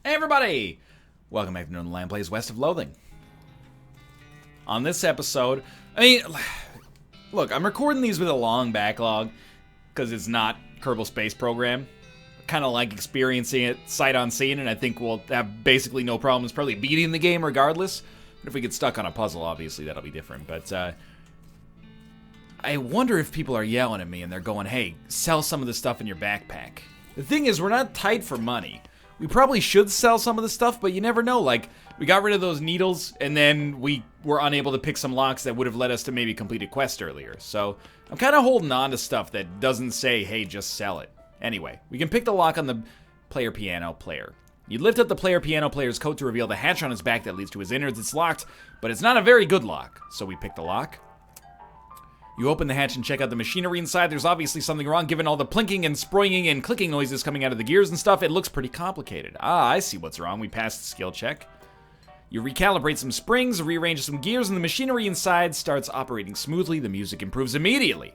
Hey everybody! Welcome back to Northernlion plays West of Loathing. On this episode, look, I'm recording these with a long backlog because it's not Kerbal Space Program. Kind of like experiencing it sight unseen, and I think we'll have basically no problems probably beating the game regardless. But if we get stuck on a puzzle, obviously that'll be different. But I wonder if people are yelling at me and they're going, hey, sell some of the stuff in your backpack. The thing is, we're not tight for money. We probably should sell some of the stuff, but you never know. Like, we got rid of those needles, and then we were unable to pick some locks that would have led us to maybe complete a quest earlier. So, I'm kind of holding on to stuff that doesn't say, hey, just sell it. Anyway, we can pick the lock on the player piano player. You lift up the player piano player's coat to reveal the hatch on his back that leads to his innards. It's locked, but it's not a very good lock. So we pick the lock. You open the hatch and check out the machinery inside. There's obviously something wrong given all the plinking and sproinging and clicking noises coming out of the gears and stuff. It looks pretty complicated. Ah, I see what's wrong. We passed the skill check. You recalibrate some springs, rearrange some gears, and the machinery inside starts operating smoothly. The music improves immediately.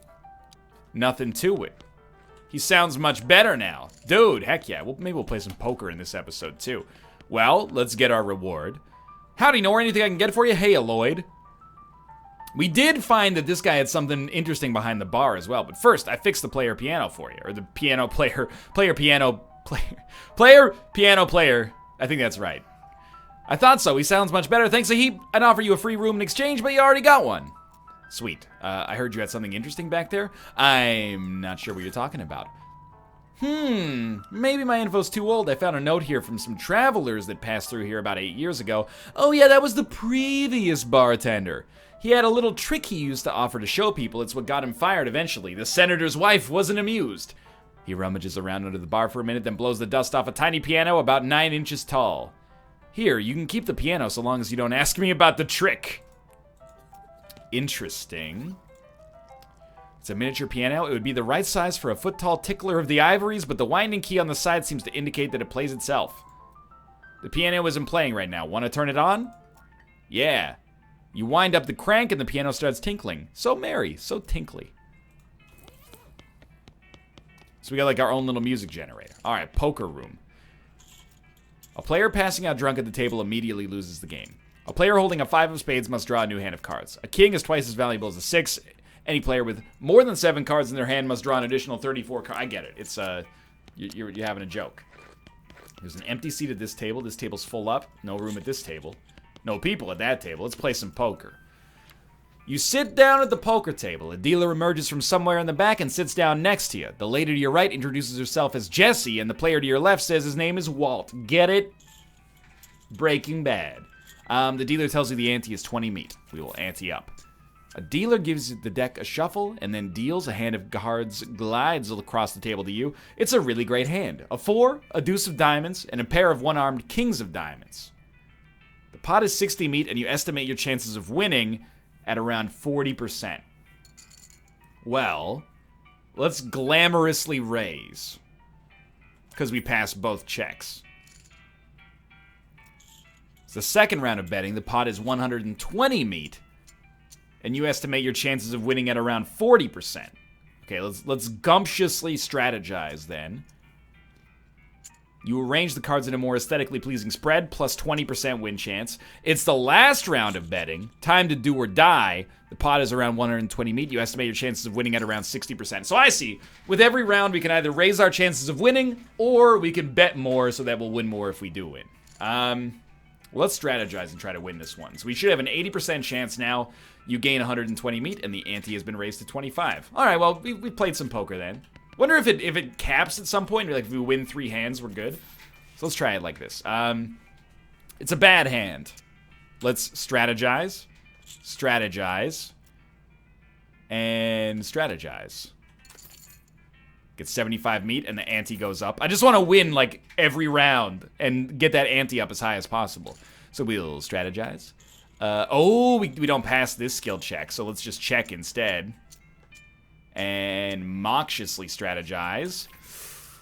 Nothing to it. He sounds much better now. Dude, heck yeah. Maybe we'll play some poker in this episode too. Well, let's get our reward. Howdy, Nor. Anything I can get for you? Hey, Lloyd. We did find that this guy had something interesting behind the bar as well, but first, I fixed the player piano for you, or the piano player, player piano player. I think that's right. I thought so. He sounds much better. Thanks a heap. I'd offer you a free room in exchange, but you already got one. Sweet. I heard you had something interesting back there. I'm not sure what you're talking about. Maybe my info's too old. I found a note here from some travelers that passed through here about 8 years ago. Oh yeah, that was the previous bartender. He had a little trick he used to offer to show people. It's what got him fired eventually. The senator's wife wasn't amused. He rummages around under the bar for a minute, then blows the dust off a tiny piano about 9 inches tall. Here, you can keep the piano so long as you don't ask me about the trick. Interesting. It's a miniature piano. It would be the right size for a foot-tall tickler of the ivories, but the winding key on the side seems to indicate that it plays itself. The piano isn't playing right now. Want to turn it on? Yeah. You wind up the crank and the piano starts tinkling. So merry, so tinkly. So we got like our own little music generator. Alright, poker room. A player passing out drunk at the table immediately loses the game. A player holding a 5 of spades must draw a new hand of cards. A king is twice as valuable as a 6. Any player with more than 7 cards in their hand must draw an additional 34 cards. I get it. It's, you're having a joke. There's an empty seat at this table. This table's full up. No room at this table. No people at that table. Let's play some poker. You sit down at the poker table. A dealer emerges from somewhere in the back and sits down next to you. The lady to your right introduces herself as Jesse, and the player to your left says his name is Walt. Get it? Breaking Bad. The dealer tells you the ante is 20 meat. We will ante up. A dealer gives the deck a shuffle and then deals. A hand of cards glides across the table to you. It's a really great hand. A 4, a deuce of diamonds, and a pair of one-armed kings of diamonds. The pot is 60 meat, and you estimate your chances of winning at around 40%. Well, let's glamorously raise, because we passed both checks. It's the second round of betting. The pot is 120 meat, and you estimate your chances of winning at around 40%. Okay, let's gumptiously strategize then. You arrange the cards in a more aesthetically pleasing spread, plus 20% win chance. It's the last round of betting. Time to do or die. The pot is around 120 meat. You estimate your chances of winning at around 60%. So I see. With every round, we can either raise our chances of winning, or we can bet more so that we'll win more if we do win. Let's strategize and try to win this one. So we should have an 80% chance now. You gain 120 meat, and the ante has been raised to 25. All right, well, we played some poker then. Wonder if it caps at some point. Like if we win 3 hands, we're good. So let's try it like this. It's a bad hand. Let's strategize, and strategize. Get 75 meat, and the ante goes up. I just want to win like every round and get that ante up as high as possible. So we'll strategize. We don't pass this skill check, so let's just check instead. And moxiously strategize.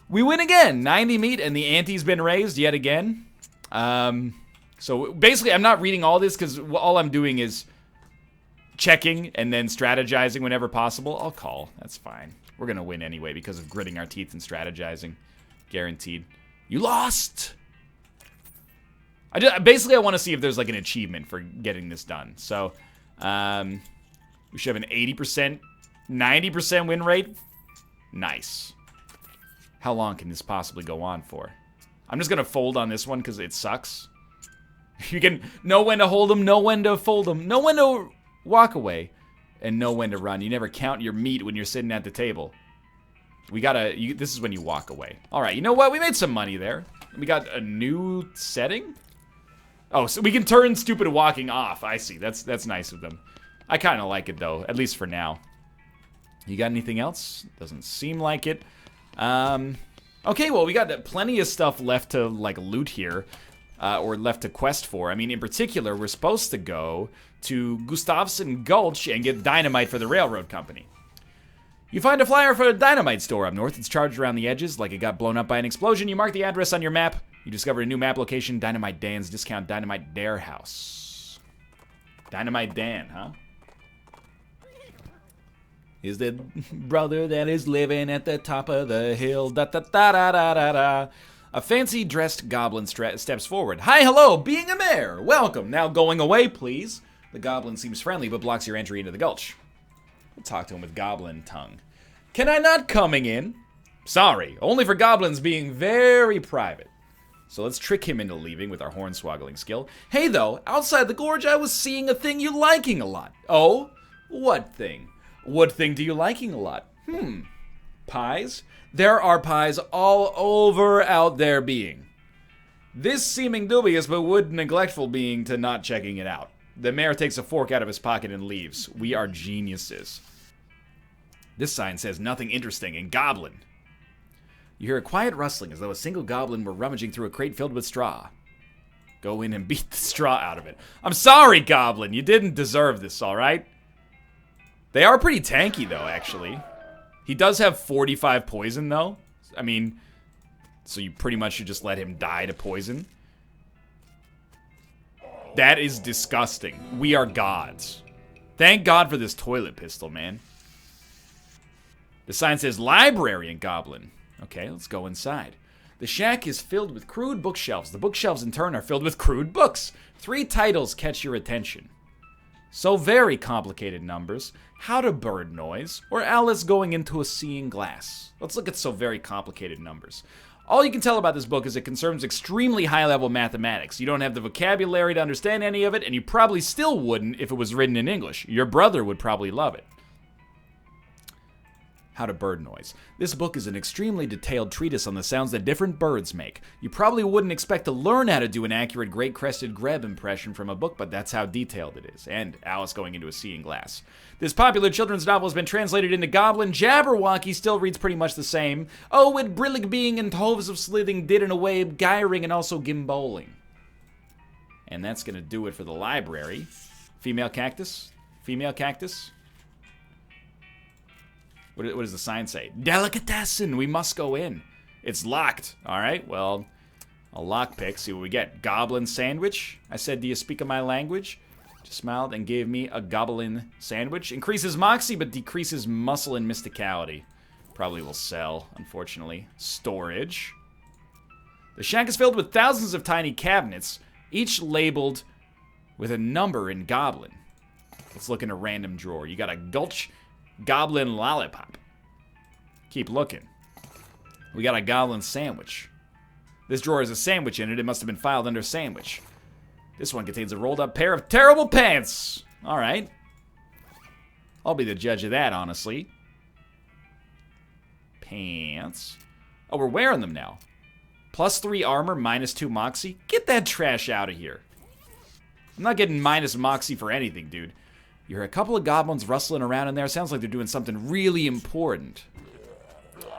We win again. 90 meat, and the ante's been raised yet again. So basically, I'm not reading all this because all I'm doing is checking and then strategizing whenever possible. I'll call. That's fine. We're going to win anyway because of gritting our teeth and strategizing. Guaranteed. You lost! Basically, I want to see if there's like an achievement for getting this done. So, we should have an 80%, 90% win rate. Nice. How long can this possibly go on for? I'm just going to fold on this one because it sucks. You can know when to hold them, know when to fold them, know when to walk away, and know when to run. You never count your meat when you're sitting at the table. This is when you walk away. All right, you know what? We made some money there. We got a new setting. Oh, so we can turn stupid walking off. I see. That's nice of them. I kind of like it, though, at least for now. You got anything else? Doesn't seem like it. Okay, well, we got plenty of stuff left to, like, loot here. Or left to quest for. I mean, in particular, we're supposed to go to Gustavson Gulch and get dynamite for the railroad company. You find a flyer for a dynamite store up north. It's charged around the edges like it got blown up by an explosion. You mark the address on your map. You discover a new map location, Dynamite Dan's Discount Dynamite Dare House. Dynamite Dan, huh? Is the brother that is living at the top of the hill. Da da da da da da da. A fancy-dressed goblin steps forward. Hi, hello, being a mayor. Welcome. Now going away, please. The goblin seems friendly, but blocks your entry into the gulch. We'll talk to him with goblin tongue. Can I not coming in? Sorry, only for goblins being very private. So let's trick him into leaving with our hornswoggling skill. Hey, though, outside the gorge, I was seeing a thing you liking a lot. Oh? What thing? What thing do you liking a lot? Pies? There are pies all over out there being. This seeming dubious but would neglectful being to not checking it out. The mayor takes a fork out of his pocket and leaves. We are geniuses. This sign says nothing interesting in goblin. You hear a quiet rustling as though a single goblin were rummaging through a crate filled with straw. Go in and beat the straw out of it. I'm sorry, goblin. You didn't deserve this, all right? They are pretty tanky, though, actually. He does have 45 poison, though. I mean, so you pretty much should just let him die to poison. That is disgusting. We are gods. Thank God for this toilet pistol, man. The sign says library in goblin. Okay, let's go inside. The shack is filled with crude bookshelves. The bookshelves, in turn, are filled with crude books. 3 titles catch your attention. So very complicated numbers. How to bird noise, or Alice going into a seeing glass. Let's look at so very complicated numbers. All you can tell about this book is it concerns extremely high-level mathematics. You don't have the vocabulary to understand any of it, and you probably still wouldn't if it was written in English. Your brother would probably love it. How to bird noise. This book is an extremely detailed treatise on the sounds that different birds make. You probably wouldn't expect to learn how to do an accurate great-crested grebe impression from a book, but that's how detailed it is. And Alice going into a seeing glass. This popular children's novel has been translated into Goblin. Jabberwocky still reads pretty much the same. Oh, with Brillig being and Toves of Slithing did in a way, Gyring and also Gimboling. And that's gonna do it for the library. Female cactus? Female cactus? What does the sign say? Delicatessen, we must go in. It's locked. All right, well, a lockpick, see what we get. Goblin sandwich. I said, do you speak of my language? Just smiled and gave me a goblin sandwich. Increases moxie, but decreases muscle and mysticality. Probably will sell, unfortunately. Storage. The shack is filled with thousands of tiny cabinets, each labeled with a number in goblin. Let's look in a random drawer. You got a Gulch Goblin lollipop. Keep looking. We got a goblin sandwich. This drawer has a sandwich in it. It must have been filed under sandwich. This one contains a rolled up pair of terrible pants. All right. I'll be the judge of that, honestly. Pants. Oh, we're wearing them now. +3 armor, -2 moxie. Get that trash out of here. I'm not getting minus moxie for anything, dude. You hear a couple of goblins rustling around in there. Sounds like they're doing something really important.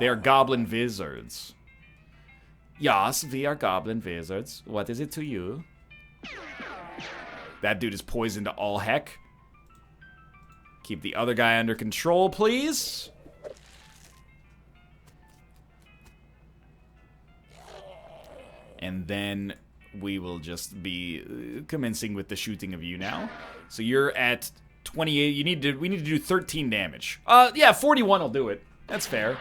They are goblin wizards. Yes, we are goblin wizards. What is it to you? That dude is poisoned to all heck. Keep the other guy under control, please. And then we will just be commencing with the shooting of you now. So you're at 28. We need to do 13 damage. Yeah, 41 will do it. That's fair.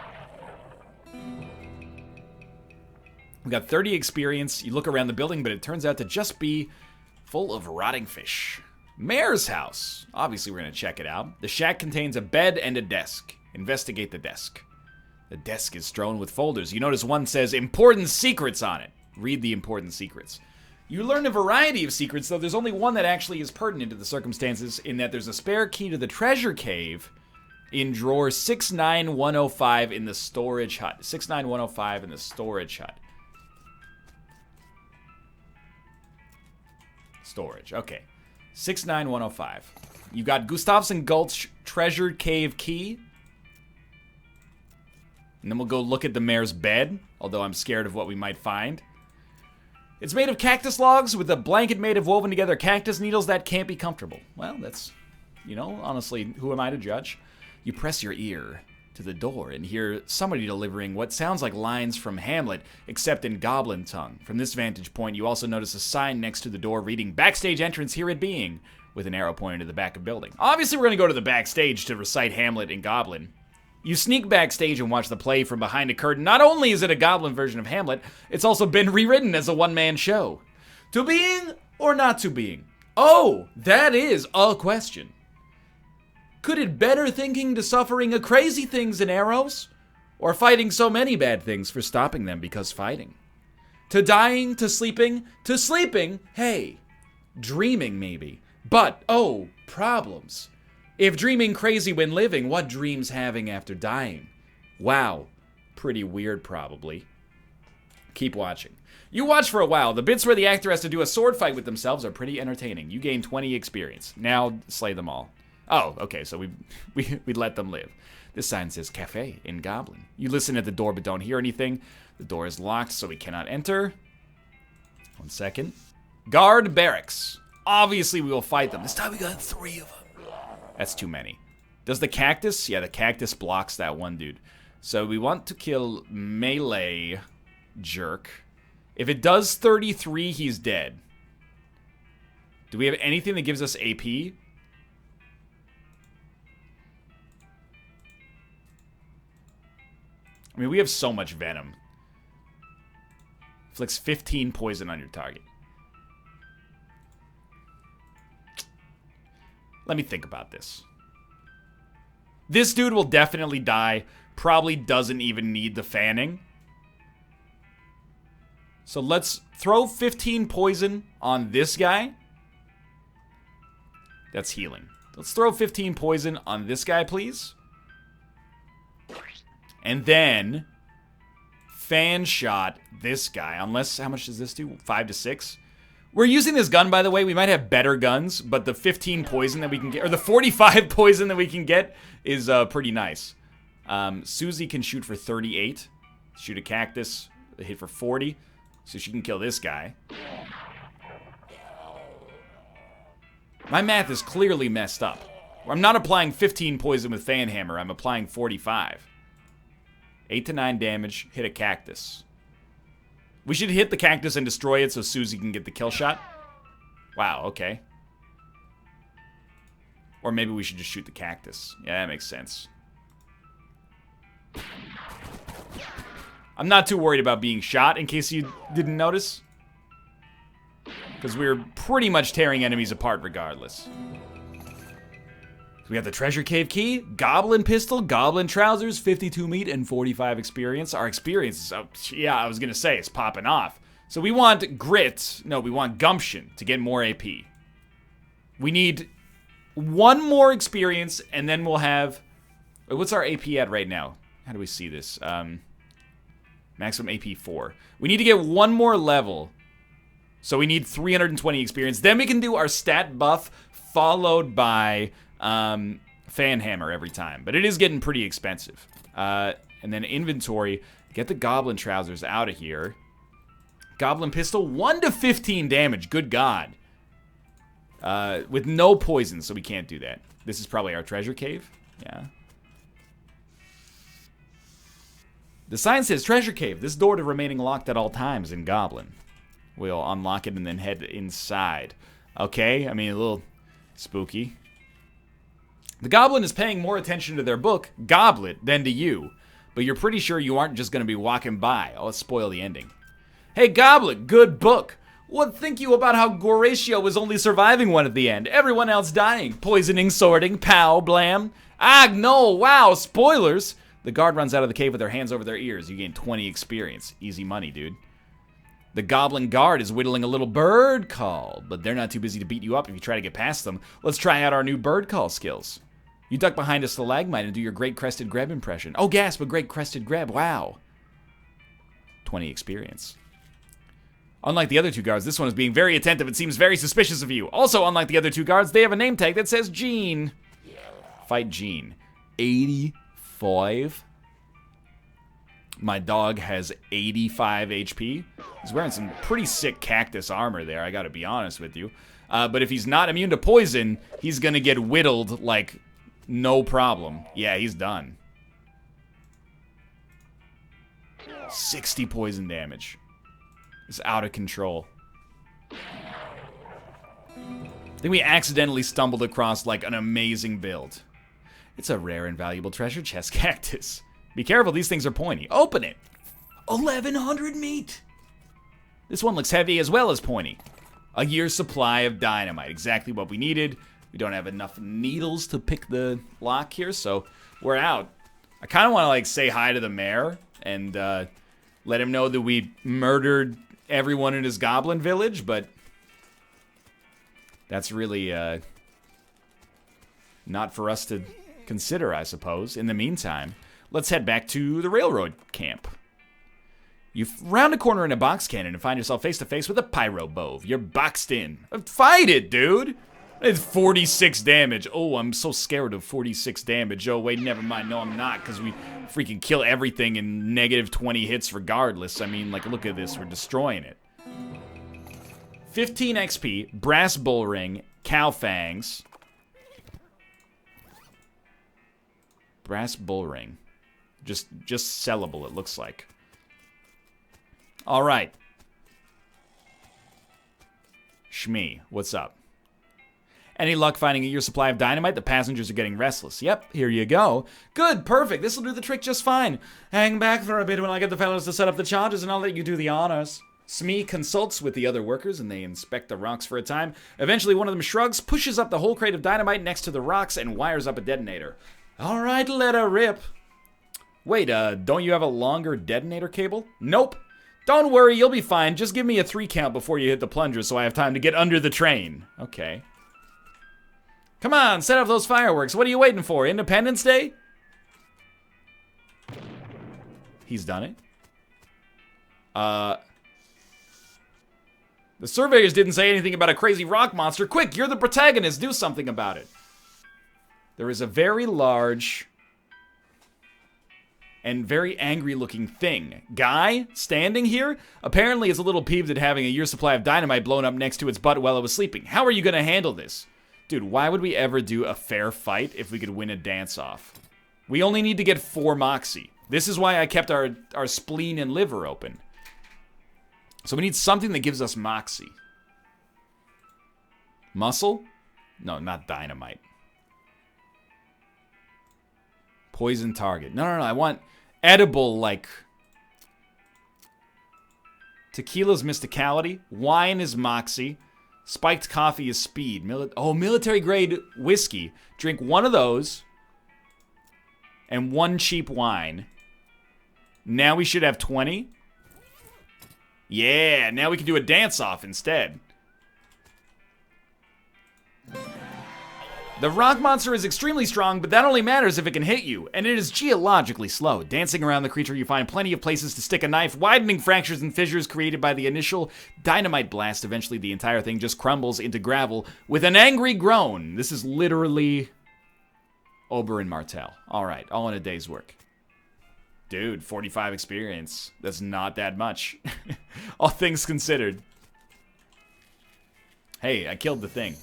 We got 30 experience. You look around the building, but it turns out to just be full of rotting fish. Mayor's house. Obviously, we're going to check it out. The shack contains a bed and a desk. Investigate the desk. The desk is strewn with folders. You notice one says important secrets on it. Read the important secrets. You learn a variety of secrets, though there's only one that actually is pertinent to the circumstances, in that there's a spare key to the treasure cave in drawer 69105 in the storage hut. 69105 in the storage hut. Storage, okay. 69105. You got Gustafsson Gulch treasure cave key. And then we'll go look at the mayor's bed, although I'm scared of what we might find. It's made of cactus logs with a blanket made of woven together cactus needles. That can't be comfortable. Well, that's, you know, honestly, who am I to judge? You press your ear to the door and hear somebody delivering what sounds like lines from Hamlet, except in goblin tongue. From this vantage point, you also notice a sign next to the door reading backstage entrance here it being, with an arrow pointing to the back of the building. Obviously, we're going to go to the backstage to recite Hamlet in goblin. You sneak backstage and watch the play from behind a curtain. Not only is it a goblin version of Hamlet, it's also been rewritten as a one-man show. To being or not to being? Oh, that is a question. Could it better thinking to suffering a crazy things in arrows? Or fighting so many bad things for stopping them because fighting? To dying, to sleeping, hey, dreaming maybe. But, oh, problems. If dreaming crazy when living, what dreams having after dying? Wow, pretty weird probably. Keep watching. You watch for a while. The bits where the actor has to do a sword fight with themselves are pretty entertaining. You gain 20 experience. Now slay them all. Oh, okay, so we let them live. This sign says cafe in goblin. You listen at the door but don't hear anything. The door is locked, so we cannot enter. 1 second. Guard barracks. Obviously we will fight them. This time we got 3 of them. That's too many. Does the cactus? Yeah, the cactus blocks that one dude. So we want to kill melee jerk. If it does 33, he's dead. Do we have anything that gives us AP? I mean, we have so much venom. Inflicts 15 poison on your target. Let me think about this. This dude will definitely die. Probably doesn't even need the fanning. So let's throw 15 poison on this guy. That's healing. Let's throw 15 poison on this guy, please. And then fan shot this guy. Unless, how much does this do? 5 to 6? We're using this gun, by the way. We might have better guns, but the 15 poison that we can get, or the 45 poison that we can get is pretty nice. Susie can shoot for 38. Shoot a cactus, hit for 40. So she can kill this guy. My math is clearly messed up. I'm not applying 15 poison with fan hammer. I'm applying 45. 8 to 9 damage, hit a cactus. We should hit the cactus and destroy it so Susie can get the kill shot. Wow, okay. Or maybe we should just shoot the cactus. Yeah, that makes sense. I'm not too worried about being shot, in case you didn't notice. Because we're pretty much tearing enemies apart regardless. We got the treasure cave key, goblin pistol, goblin trousers, 52 meat, and 45 experience. Our experience is, yeah, I was going to say, it's popping off. So we want grit. No, we want gumption to get more AP. We need 1 more experience, and then we'll have... What's our AP at right now? How do we see this? Maximum AP 4. We need to get 1 more level. So we need 320 experience. Then we can do our stat buff, followed by... fan hammer every time, but it is getting pretty expensive. And then inventory, get the goblin trousers out of here. Goblin pistol, 1 to 15 damage, good god. With no poison, so we can't do that. This is probably our treasure cave. Yeah. The sign says treasure cave, this door to remaining locked at all times in goblin. We'll unlock it and then head inside. Okay, I mean, a little spooky. The goblin is paying more attention to their book, Goblet, than to you. But you're pretty sure you aren't just going to be walking by. Oh, let's spoil the ending. Hey, Goblin, good book. What think you about how Goratio was only surviving one at the end? Everyone else dying. Poisoning, sorting, pow, blam. Ah, no, wow, spoilers. The guard runs out of the cave with their hands over their ears. You gain 20 experience. Easy money, dude. The goblin guard is whittling a little bird call, but they're not too busy to beat you up if you try to get past them. Let's try out our new bird call skills. You duck behind a stalagmite and do your great crested greb impression. Oh, gasp, a great crested greb, wow. 20 experience. Unlike the other two guards, this one is being very attentive and seems very suspicious of you. Also, unlike the other two guards, they have a name tag that says Gene. Fight Gene. 85. My dog has 85 HP. He's wearing some pretty sick cactus armor there, I gotta be honest with you. But if he's not immune to poison, he's gonna get whittled like no problem. Yeah, he's done. 60 poison damage. It's out of control. I think we accidentally stumbled across like an amazing build. It's a rare and valuable treasure chest cactus. Be careful, these things are pointy. Open it. 1100 meat. This one looks heavy as well as pointy. A year's supply of dynamite. Exactly what we needed. We don't have enough needles to pick the lock here, so we're out. I kind of want to like say hi to the mayor and let him know that we murdered everyone in his goblin village, but that's really not for us to consider, I suppose. In the meantime, let's head back to the railroad camp. You round a corner in a box cannon and find yourself face to face with a pyro bove. You're boxed in. Fight it, dude! It's 46 damage. Oh, I'm so scared of 46 damage. Oh, wait, never mind. No, I'm not, because we freaking kill everything in negative 20 hits regardless. I mean, like, look at this. We're destroying it. 15 XP, brass bull ring, cow fangs. Brass bull ring. Just sellable, it looks like. All right. Shmee, what's up? Any luck finding a year's supply of dynamite? The passengers are getting restless. Yep, here you go. Good, perfect. This will do the trick just fine. Hang back for a bit when I get the fellows to set up the charges, and I'll let you do the honors. Smee consults with the other workers, and they inspect the rocks for a time. Eventually, one of them shrugs, pushes up the whole crate of dynamite next to the rocks, and wires up a detonator. All right, let her rip. Wait, don't you have a longer detonator cable? Nope. Don't worry, you'll be fine. Just give me a 3 count before you hit the plunger so I have time to get under the train. Okay. Come on, set off those fireworks. What are you waiting for? Independence Day? He's done it. The surveyors didn't say anything about a crazy rock monster. Quick, you're the protagonist. Do something about it. There is a very large and very angry-looking thing. Guy standing here apparently is a little peeved at having a year's supply of dynamite blown up next to its butt while it was sleeping. How are you going to handle this? Dude, why would we ever do a fair fight if we could win a dance-off? We only need to get 4 moxie. This is why I kept our spleen and liver open. So we need something that gives us moxie. Muscle? No, not dynamite. Poison target. No, no, no, I want edible, like... Tequila's mysticality. Wine is moxie. Spiked coffee is speed. Military grade whiskey. Drink 1 of those. And 1 cheap wine. Now we should have 20. Yeah, now we can do a dance-off instead. The rock monster is extremely strong, but that only matters if it can hit you, and it is geologically slow. Dancing around the creature, you find plenty of places to stick a knife, widening fractures and fissures created by the initial dynamite blast. Eventually, the entire thing just crumbles into gravel with an angry groan. This is literally Oberyn Martell. All right, all in a day's work. Dude, 45 experience. That's not that much. All things considered. Hey, I killed the thing.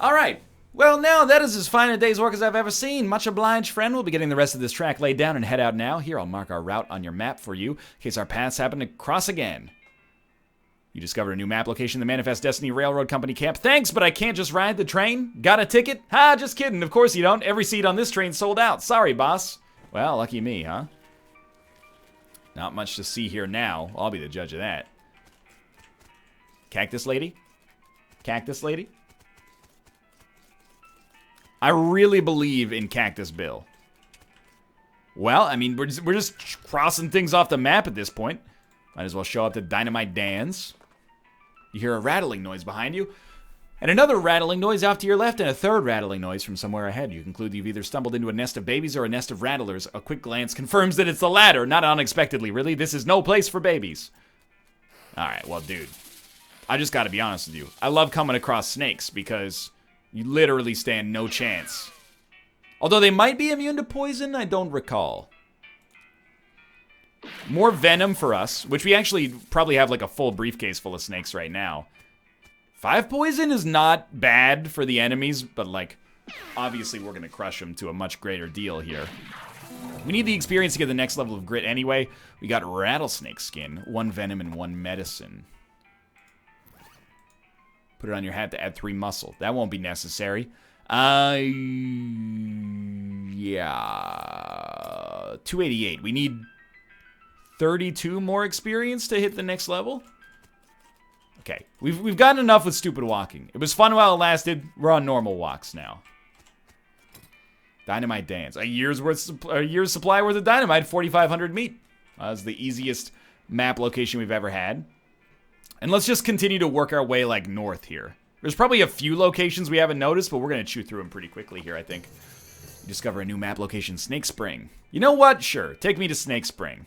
All right. Well, now that is as fine a day's work as I've ever seen. Much obliged, friend. We'll be getting the rest of this track laid down and head out now. Here, I'll mark our route on your map for you, in case our paths happen to cross again. You discovered a new map location, the Manifest Destiny Railroad Company camp. Thanks, but I can't just ride the train. Got a ticket? Ha, just kidding. Of course you don't. Every seat on this train sold out. Sorry, boss. Well, lucky me, huh? Not much to see here now. I'll be the judge of that. Cactus lady? Cactus lady? I really believe in Cactus Bill. Well, I mean, we're just crossing things off the map at this point. Might as well show up to Dynamite Dan's. You hear a rattling noise behind you, and another rattling noise off to your left, and a third rattling noise from somewhere ahead. You conclude you've either stumbled into a nest of babies or a nest of rattlers. A quick glance confirms that it's the latter, not unexpectedly, really. This is no place for babies. Alright, well, dude. I just gotta be honest with you. I love coming across snakes because you literally stand no chance. Although they might be immune to poison, I don't recall. More venom for us, which we actually probably have like a full briefcase full of snakes right now. 5 poison is not bad for the enemies, but like, obviously we're gonna crush them to a much greater deal here. We need the experience to get the next level of grit anyway. We got rattlesnake skin, 1 venom and 1 medicine. Put it on your hat to add 3 muscle. That won't be necessary. Yeah. 288. We need 32 more experience to hit the next level. Okay, we've gotten enough with stupid walking. It was fun while it lasted. We're on normal walks now. Dynamite Dance. A year's supply worth of dynamite, 4,500 meat. That's the easiest map location we've ever had. And let's just continue to work our way like north here. There's probably a few locations we haven't noticed, but we're going to chew through them pretty quickly here, I think. Discover a new map location, Snake Spring. You know what? Sure, take me to Snake Spring.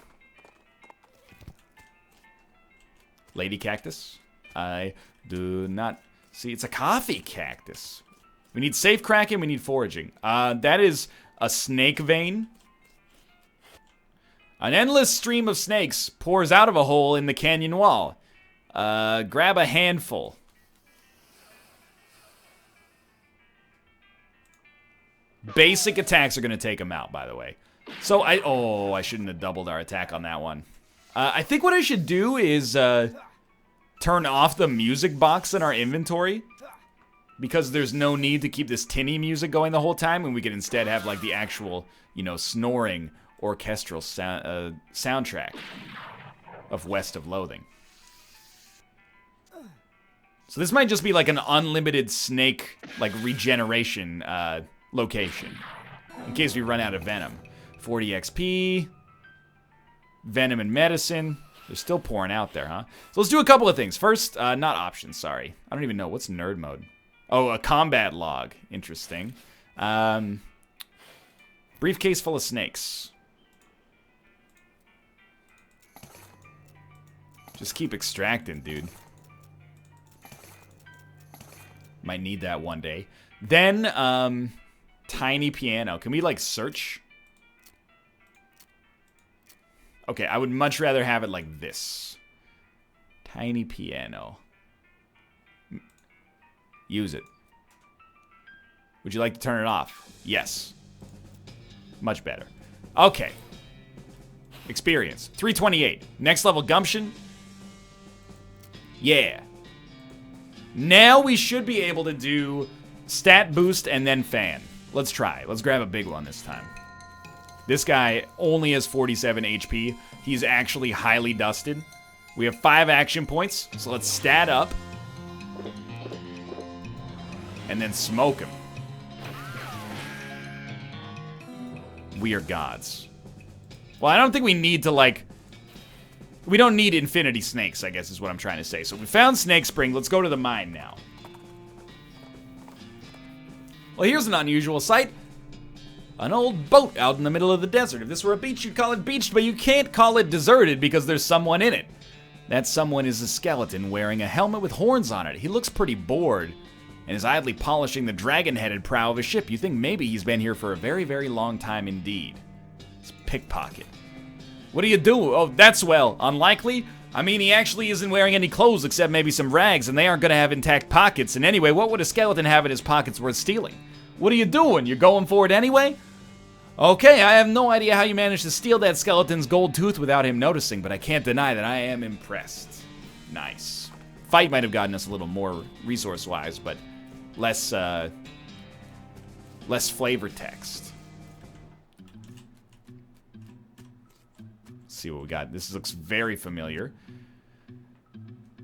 Lady Cactus. I do not see. It's a coffee cactus. We need safe cracking. We need foraging. That is a snake vein. An endless stream of snakes pours out of a hole in the canyon wall. Grab a handful. Basic attacks are going to take them out, by the way. So I shouldn't have doubled our attack on that one. I think what I should do is turn off the music box in our inventory, because there's no need to keep this tinny music going the whole time, and we can instead have like the actual, you know, snoring orchestral soundtrack of West of Loathing. So this might just be like an unlimited snake like regeneration location in case we run out of venom. 40 XP, venom and medicine. They're still pouring out there, huh? So let's do a couple of things. First, not options, sorry. I don't even know. What's nerd mode? Oh, a combat log. Interesting. Briefcase full of snakes. Just keep extracting, dude. Might need that one day. Then, tiny piano. Can we, like, search? Okay, I would much rather have it like this. Tiny piano. Use it. Would you like to turn it off? Yes. Much better. Okay. Experience. 328. Next level gumption. Yeah. Now we should be able to do stat boost and then fan. Let's try. Let's grab a big one this time. This guy only has 47 HP. He's actually highly dusted. We have 5 action points, so let's stat up. And then smoke him. We are gods. Well, I don't think we need to, like... We don't need infinity snakes, I guess is what I'm trying to say. So we found Snake Spring. Let's go to the mine now. Well, here's an unusual sight. An old boat out in the middle of the desert. If this were a beach, you'd call it beached, but you can't call it deserted because there's someone in it. That someone is a skeleton wearing a helmet with horns on it. He looks pretty bored and is idly polishing the dragon-headed prow of a ship. You think maybe he's been here for a very, very long time indeed. It's pickpocket. What do you do? Oh, that's, well, unlikely. I mean, he actually isn't wearing any clothes except maybe some rags, and they aren't going to have intact pockets. And anyway, what would a skeleton have in his pockets worth stealing? What are you doing? You're going for it anyway? Okay, I have no idea how you managed to steal that skeleton's gold tooth without him noticing, but I can't deny that I am impressed. Nice. Fight might have gotten us a little more resource-wise, but less flavor text. Let's see what we got. This looks very familiar.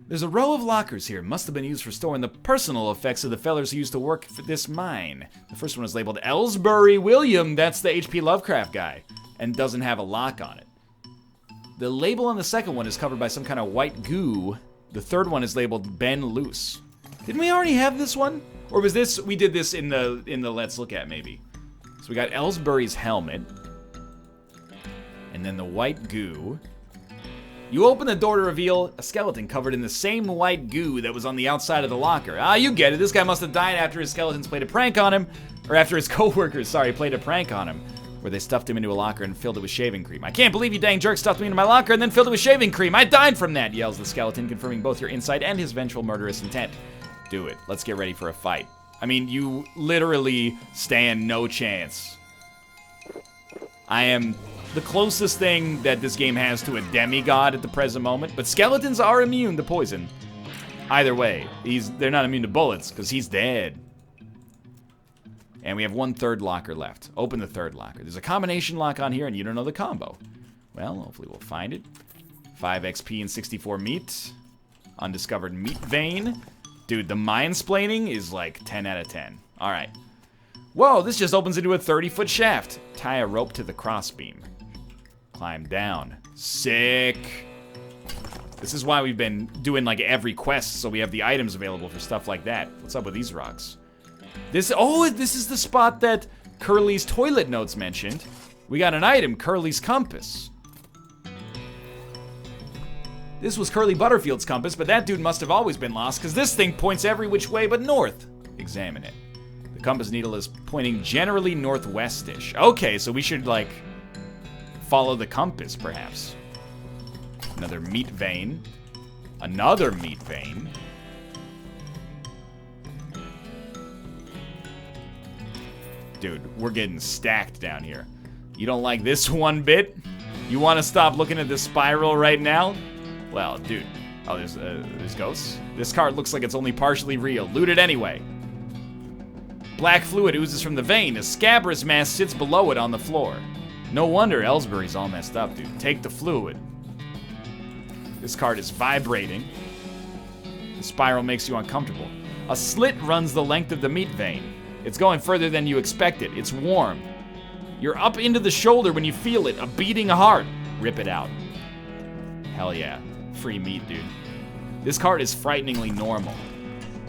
There's a row of lockers here. Must have been used for storing the personal effects of the fellers who used to work for this mine. The first one is labeled Ellsbury William. That's the H.P. Lovecraft guy. And doesn't have a lock on it. The label on the second one is covered by some kind of white goo. The third one is labeled Ben Loose. Didn't we already have this one? Or was this, we did this in the Let's Look At, maybe. So we got Ellsbury's helmet. And then the white goo. You open the door to reveal a skeleton covered in the same white goo that was on the outside of the locker. Ah, you get it. This guy must have died after his skeletons played a prank on him. Or after his co-workers, played a prank on him. Where they stuffed him into a locker and filled it with shaving cream. I can't believe you dang jerk stuffed me into my locker and then filled it with shaving cream. I died from that, yells the skeleton, confirming both your insight and his vengeful murderous intent. Do it. Let's get ready for a fight. I mean, you literally stand no chance. I am the closest thing that this game has to a demigod at the present moment, but skeletons are immune to poison. Either way, they're not immune to bullets, because he's dead. And we have one third locker left. Open the third locker. There's a combination lock on here, and you don't know the combo. Well, hopefully we'll find it. 5 XP and 64 meat. Undiscovered meat vein. Dude, the mind-splaining is like 10 out of 10. All right. Whoa, this just opens into a 30-foot shaft. Tie a rope to the crossbeam. Climb down. Sick. This is why we've been doing like every quest, so we have the items available for stuff like that. What's up with these rocks? This is the spot that Curly's toilet notes mentioned. We got an item, Curly's compass. This was Curly Butterfield's compass, but that dude must have always been lost, because this thing points every which way but north. Examine it. The compass needle is pointing generally northwestish. Okay, so we should, like, follow the compass, perhaps. Another meat vein. Another meat vein. Dude, we're getting stacked down here. You don't like this one bit? You want to stop looking at this spiral right now? Well, dude. Oh, there's ghosts. This card looks like it's only partially real. Loot it anyway. Black fluid oozes from the vein. A scabrous mass sits below it on the floor. No wonder Ellsbury's all messed up, dude. Take the fluid. This card is vibrating. The spiral makes you uncomfortable. A slit runs the length of the meat vein. It's going further than you expected. It's warm. You're up into the shoulder when you feel it, a beating heart. Rip it out. Hell yeah. Free meat, dude. This card is frighteningly normal.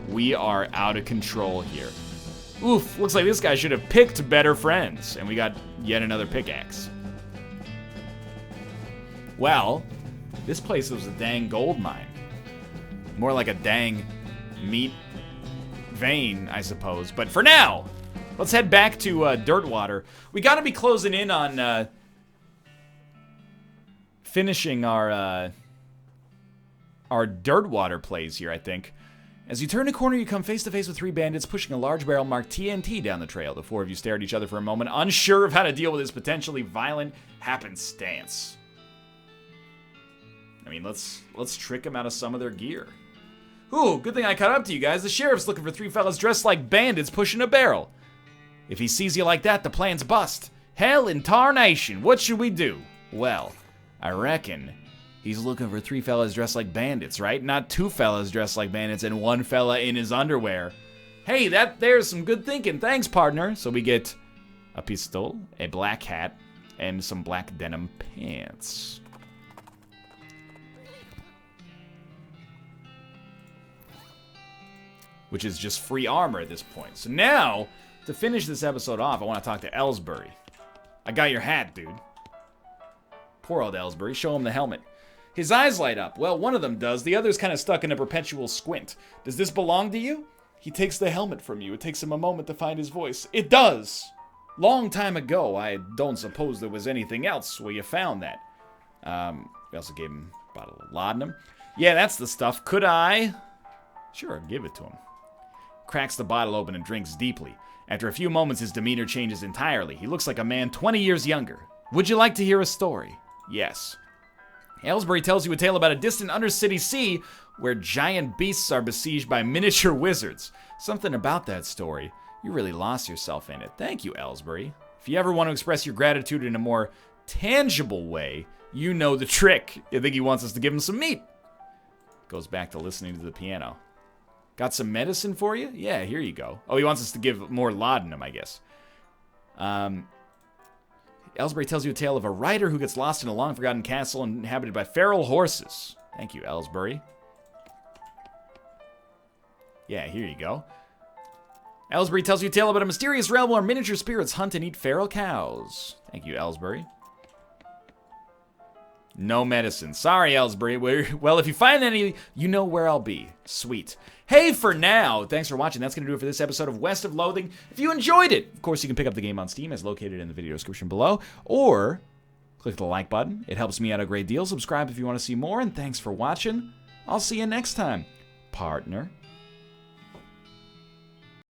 We are out of control here. Oof, looks like this guy should have picked better friends. And we got yet another pickaxe. Well, this place was a dang gold mine. More like a dang meat vein, I suppose. But for now, let's head back to Dirtwater. We gotta be closing in on finishing our Dirtwater plays here, I think. As you turn a corner, you come face to face with 3 bandits pushing a large barrel marked TNT down the trail. The 4 of you stare at each other for a moment, unsure of how to deal with this potentially violent happenstance. I mean, let's trick them out of some of their gear. Ooh, good thing I caught up to you guys. The sheriff's looking for 3 fellas dressed like bandits pushing a barrel. If he sees you like that, the plan's bust. Hell in tarnation, what should we do? Well, I reckon he's looking for 3 fellas dressed like bandits, right? Not 2 fellas dressed like bandits and 1 fella in his underwear. Hey, there's some good thinking. Thanks, partner. So we get a pistol, a black hat, and some black denim pants. Which is just free armor at this point. So now, to finish this episode off, I want to talk to Ellsbury. I got your hat, dude. Poor old Ellsbury. Show him the helmet. His eyes light up. Well, one of them does. The other's kind of stuck in a perpetual squint. Does this belong to you? He takes the helmet from you. It takes him a moment to find his voice. It does. Long time ago. I don't suppose there was anything else where you found that. We also gave him a bottle of laudanum. Yeah, that's the stuff. Could I? Sure, give it to him. Cracks the bottle open and drinks deeply. After a few moments, his demeanor changes entirely. He looks like a man 20 years younger. Would you like to hear a story? Yes. Ellsbury tells you a tale about a distant undercity sea where giant beasts are besieged by miniature wizards. Something about that story. You really lost yourself in it. Thank you, Ellsbury. If you ever want to express your gratitude in a more tangible way, you know the trick. I think he wants us to give him some meat. Goes back to listening to the piano. Got some medicine for you? Yeah, here you go. Oh, he wants us to give more laudanum, I guess. Ellsbury tells you a tale of a rider who gets lost in a long-forgotten castle inhabited by feral horses. Thank you, Ellsbury. Yeah, here you go. Ellsbury tells you a tale about a mysterious realm where miniature spirits hunt and eat feral cows. Thank you, Ellsbury. No medicine. Sorry, Ellsbury. Well, if you find any, you know where I'll be. Sweet. Hey, for now, thanks for watching. That's going to do it for this episode of West of Loathing. If you enjoyed it, of course, you can pick up the game on Steam, as located in the video description below, or click the like button. It helps me out a great deal. Subscribe if you want to see more, and thanks for watching. I'll see you next time, partner.